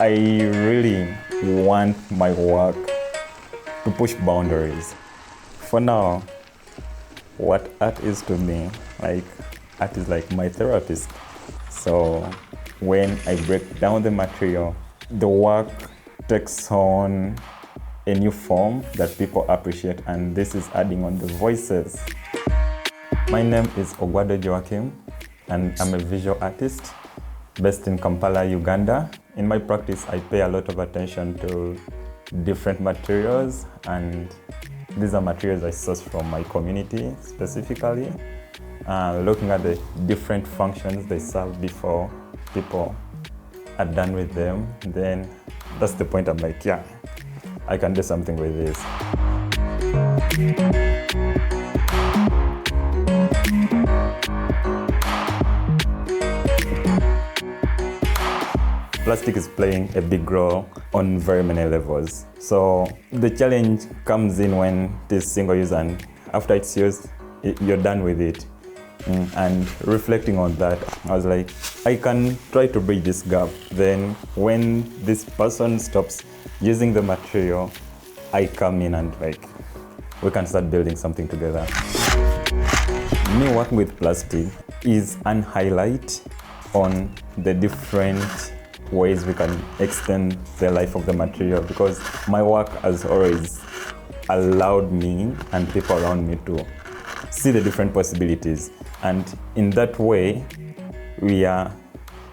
I really want my work to push boundaries. For now, what art is to me, like art is like my therapist. So when I break down the material, the work takes on a new form that people appreciate, and this is adding on the voices. My name is Ogwado Joachim, and I'm a visual artist based in Kampala, Uganda. In my practice, I pay a lot of attention to different materials, and these are materials I source from my community specifically, looking at the different functions they serve before people are done with them. Then that's the point I'm like, yeah, I can do something with this. Plastic is playing a big role on very many levels. So the challenge comes in when it is single use, and after it's used, you're done with it. And reflecting on that, I was like, I can try to bridge this gap. Then when this person stops using the material, I come in and like, we can start building something together. Me working with plastic is an highlight on the different ways we can extend the life of the material, because my work has always allowed me and people around me to see the different possibilities. And in that way, we are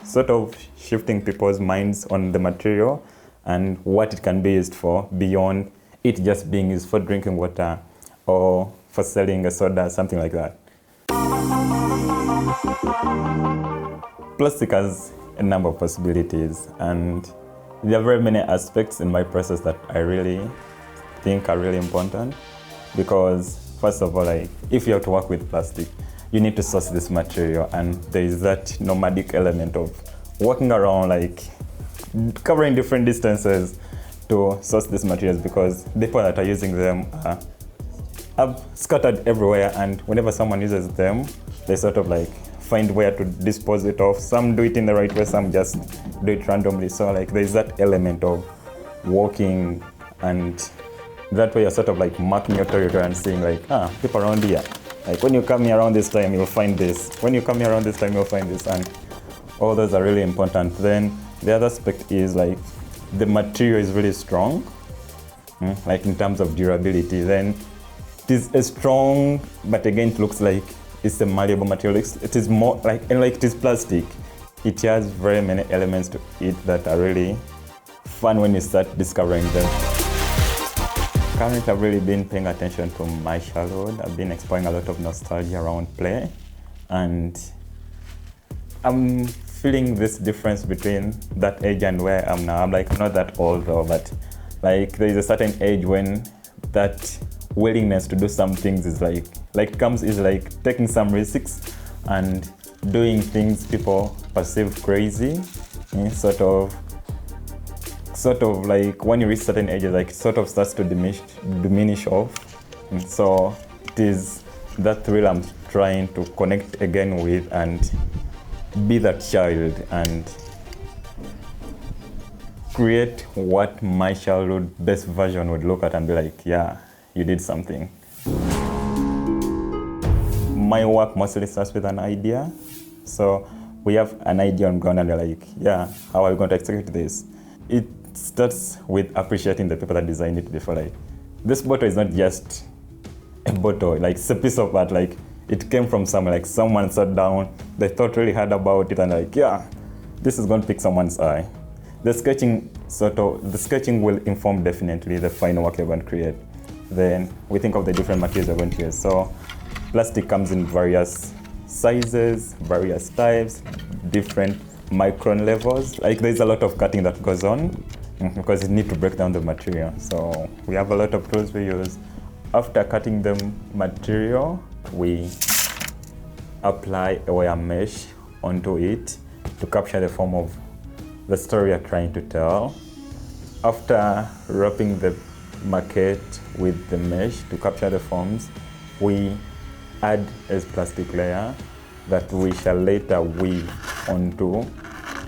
sort of shifting people's minds on the material and what it can be used for, beyond it just being used for drinking water or for selling a soda, something like that. Plastic has a number of possibilities, and there are very many aspects in my process that I really think are really important, because first of all, like, if you have to work with plastic, you need to source this material, and there is that nomadic element of walking around, like covering different distances to source these materials, because the people that are using them are scattered everywhere, and whenever someone uses them, they sort of like find where to dispose it off. Some do it in the right way, some just do it randomly. So like there's that element of walking, and that way you're sort of like marking your territory and seeing like, people around here. Like when you come here around this time, you'll find this. When you come here around this time, you'll find this. And all those are really important. Then the other aspect is like the material is really strong, like in terms of durability. Then it is a strong, but again, it looks like it's a malleable material. It is more like, and like it is plastic. It has very many elements to it that are really fun when you start discovering them. Currently, I've really been paying attention to my childhood. I've been exploring a lot of nostalgia around play, and I'm feeling this difference between that age and where I am now. I'm like not that old though, but like there is a certain age when that willingness to do some things is like comes is like taking some risks and doing things people perceive crazy, sort of like when you reach certain ages, like sort of starts to diminish off. And so it is that thrill I'm trying to connect again with and be that child and create what my childhood best version would look at and be like, yeah, you did something. My work mostly starts with an idea. So we have an idea on ground and we're like, yeah, how are we going to execute this? It starts with appreciating the people that designed it before. Like, this bottle is not just a bottle, like it's a piece of art. Like it came from somewhere, like someone sat down, they thought really hard about it and like, yeah, this is going to pick someone's eye. The sketching will inform definitely the final work you're going to create. Then we think of the different materials we're going to use. So plastic comes in various sizes, various types, different micron levels. Like there's a lot of cutting that goes on because you need to break down the material. So we have a lot of tools we use. After cutting the material, we apply a wire mesh onto it to capture the form of the story you're trying to tell. After wrapping the maquette with the mesh to capture the forms, we add a plastic layer that we shall later weave onto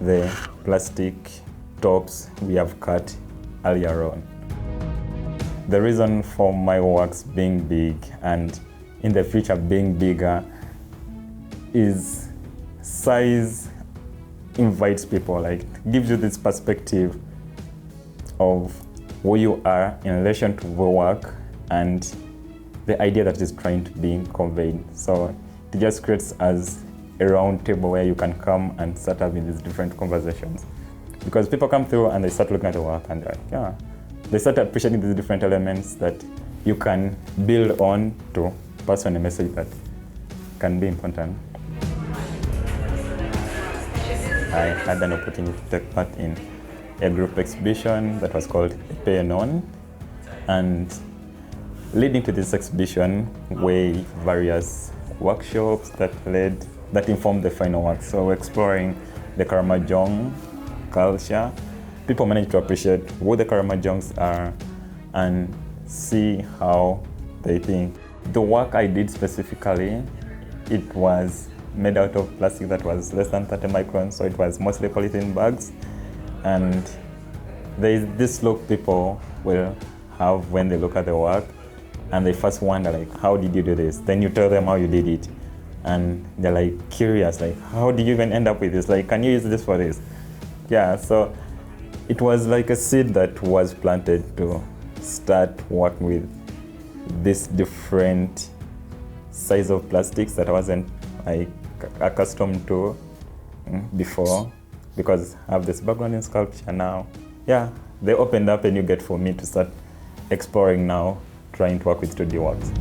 the plastic tops we have cut earlier on. The reason for my works being big and in the future being bigger is size invites people, like gives you this perspective of who you are in relation to the work and the idea that is trying to be conveyed. So it just creates as a round table where you can come and start having these different conversations. Because people come through and they start looking at the work and they're like, yeah, they start appreciating these different elements that you can build on to pass on a message that can be important. I had an opportunity to take part in a group exhibition that was called Elupe, and leading to this exhibition were various workshops that informed the final work. So we're exploring the Karamojong culture. People managed to appreciate who the Karamojongs are and see how they think. The work I did specifically, it was made out of plastic that was less than 30 microns, so it was mostly polythene bags. And there is this look people will have when they look at the work, and they first wonder, like, how did you do this? Then you tell them how you did it, and they're like curious, like, how did you even end up with this? Like, can you use this for this? Yeah, so it was like a seed that was planted to start working with this different size of plastics that I wasn't like accustomed to before, because I have this background in sculpture now. Yeah, they opened up a new gate for me to start exploring now, trying to work with 2D works.